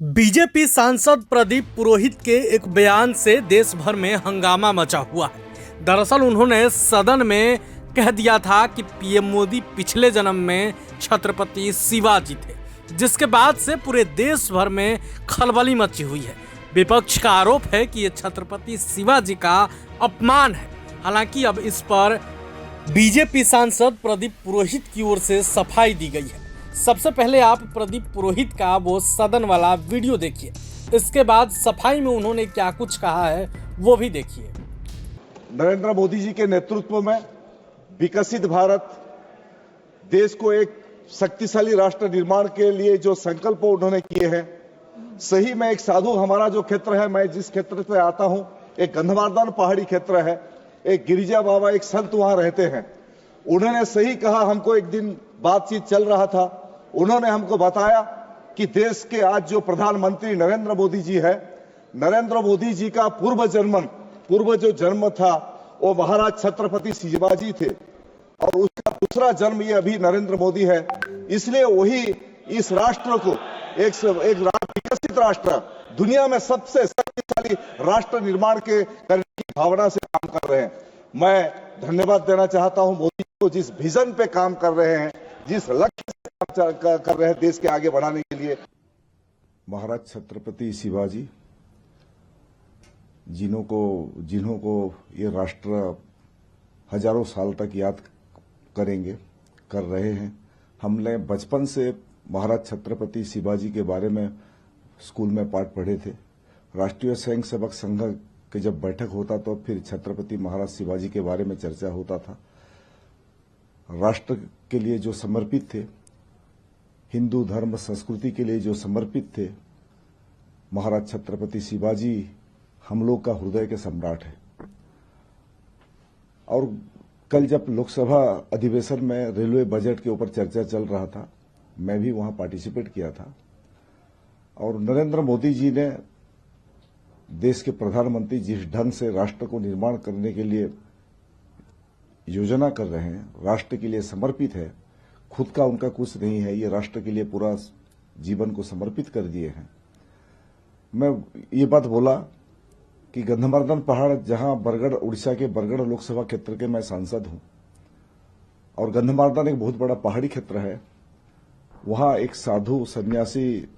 BJP सांसद प्रदीप पुरोहित के एक बयान से देश भर में हंगामा मचा हुआ है। दरअसल उन्होंने सदन में कह दिया था कि पीएम मोदी पिछले जन्म में छत्रपति शिवाजी थे, जिसके बाद से पूरे देश भर में खलबली मची हुई है। विपक्ष का आरोप है कि ये छत्रपति शिवाजी का अपमान है। हालांकि अब इस पर बीजेपी सांसद प्रदीप पुरोहित की ओर से सफाई दी गई है। सबसे पहले आप प्रदीप पुरोहित का वो सदन वाला वीडियो देखिए, इसके बाद सफाई में उन्होंने क्या कुछ कहा है वो भी देखिए। नरेंद्र मोदी जी के नेतृत्व में विकसित भारत, देश को एक शक्तिशाली राष्ट्र निर्माण के लिए जो संकल्प उन्होंने किए हैं, सही में एक साधु, हमारा जो क्षेत्र है, मैं जिस क्षेत्र से आता हूं, एक गंधमार्दन पहाड़ी क्षेत्र है, एक गिरिजा बाबा, एक संत वहां रहते हैं। उन्होंने सही कहा। हमको एक दिन बातचीत चल रहा था, उन्होंने हमको बताया कि देश के आज जो प्रधानमंत्री नरेंद्र मोदी जी है, नरेंद्र मोदी जी का पूर्व जो जन्म था वो महाराज छत्रपति शिवाजी थे और उसका दूसरा जन्म ये अभी नरेंद्र मोदी है। इसलिए वही इस राष्ट्र को एक विकसित राष्ट्र, दुनिया में सबसे शक्तिशाली राष्ट्र निर्माण के करने की भावना से काम कर रहे हैं। मैं धन्यवाद देना चाहता हूं मोदी जी को, जिस विजन पे काम कर रहे हैं, जिस लक्ष्य से काम कर रहे हैं देश के आगे बढ़ाने के लिए। महाराज छत्रपति शिवाजी जिन्हों को ये राष्ट्र हजारों साल तक याद कर रहे हैं। हमने बचपन से महाराज छत्रपति शिवाजी के बारे में स्कूल में पाठ पढ़े थे। राष्ट्रीय स्वयं सेवक संघ के जब बैठक होता तो फिर छत्रपति महाराज शिवाजी के बारे में चर्चा होता था। राष्ट्र के लिए जो समर्पित थे, हिंदू धर्म संस्कृति के लिए जो समर्पित थे, महाराज छत्रपति शिवाजी हम लोग का हृदय के सम्राट है। और कल जब लोकसभा अधिवेशन में रेलवे बजट के ऊपर चर्चा चल रहा था, मैं भी वहां पार्टिसिपेट किया था। और नरेंद्र मोदी जी ने, देश के प्रधानमंत्री जिस ढंग से राष्ट्र को निर्माण करने के लिए योजना कर रहे हैं, राष्ट्र के लिए समर्पित है, खुद का उनका कुछ नहीं है, ये राष्ट्र के लिए पूरा जीवन को समर्पित कर दिए हैं। मैं ये बात बोला कि गंधमार्दन पहाड़, जहां बरगढ़, उड़ीसा के बरगढ़ लोकसभा क्षेत्र के मैं सांसद हूं, और गंधमार्दन एक बहुत बड़ा पहाड़ी क्षेत्र है। वहां एक साधु सन्यासी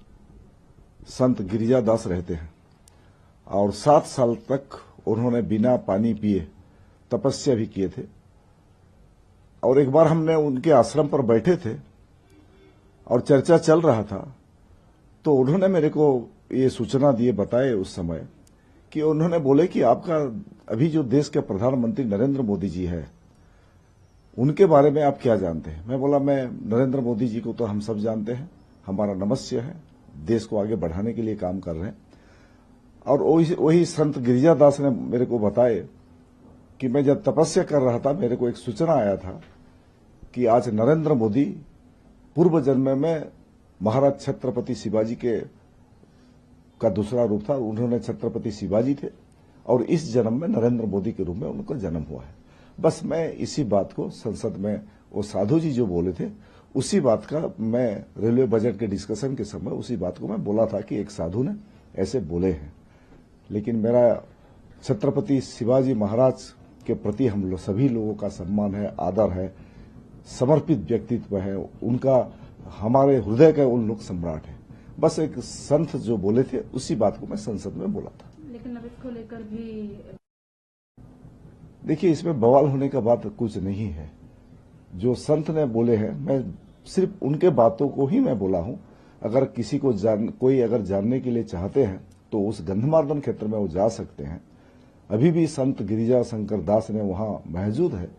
संत गिरिजा दास रहते हैं और 7 साल तक उन्होंने बिना पानी पिए तपस्या भी किए थे। और एक बार हमने उनके आश्रम पर बैठे थे और चर्चा चल रहा था, तो उन्होंने मेरे को ये सूचना दिए, बताए उस समय, कि उन्होंने बोले कि आपका अभी जो देश के प्रधानमंत्री नरेंद्र मोदी जी है, उनके बारे में आप क्या जानते हैं। मैं बोला, मैं नरेंद्र मोदी जी को तो हम सब जानते हैं, हमारा नमस्य है, देश को आगे बढ़ाने के लिए काम कर रहे हैं। और वही संत गिरिजा दास ने मेरे को बताए कि मैं जब तपस्या कर रहा था, मेरे को एक सूचना आया था कि आज नरेंद्र मोदी पूर्व जन्म में महाराज छत्रपति शिवाजी का दूसरा रूप था। उन्होंने छत्रपति शिवाजी थे और इस जन्म में नरेंद्र मोदी के रूप में उनका जन्म हुआ है। बस मैं इसी बात को संसद में वो साधु जी जो बोले थे, उसी बात का मैं रेलवे बजट के डिस्कशन के समय उसी बात को मैं बोला था कि एक साधु ने ऐसे बोले हैं। लेकिन मेरा छत्रपति शिवाजी महाराज के प्रति हम लोग सभी लोगों का सम्मान है, आदर है, समर्पित व्यक्तित्व है उनका, हमारे हृदय का उन लोग सम्राट है। बस एक संत जो बोले थे उसी बात को मैं संसद में बोला था। लेकिन अब इसको लेकर भी देखिए, इसमें बवाल होने का बात कुछ नहीं है। जो संत ने बोले हैं, मैं सिर्फ उनके बातों को ही मैं बोला हूं। अगर किसी को कोई अगर जानने के लिए चाहते हैं तो उस गंधमार्दन क्षेत्र में वो जा सकते हैं। अभी भी संत गिरिजा शंकर दास ने वहां मौजूद है,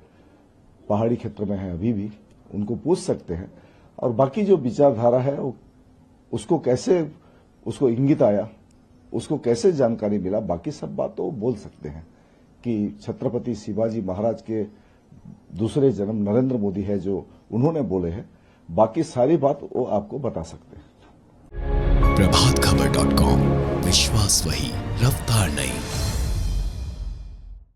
पहाड़ी क्षेत्र में है, अभी भी उनको पूछ सकते हैं। और बाकी जो विचारधारा है उसको कैसे, उसको इंगित आया, उसको कैसे जानकारी मिला, बाकी सब बात तो बोल सकते हैं कि छत्रपति शिवाजी महाराज के दूसरे जन्म नरेंद्र मोदी है जो उन्होंने बोले हैं। बाकी सारी बात वो आपको बता सकते हैं। प्रभातखबर.com, विश्वास वही, रफ्तार नहीं।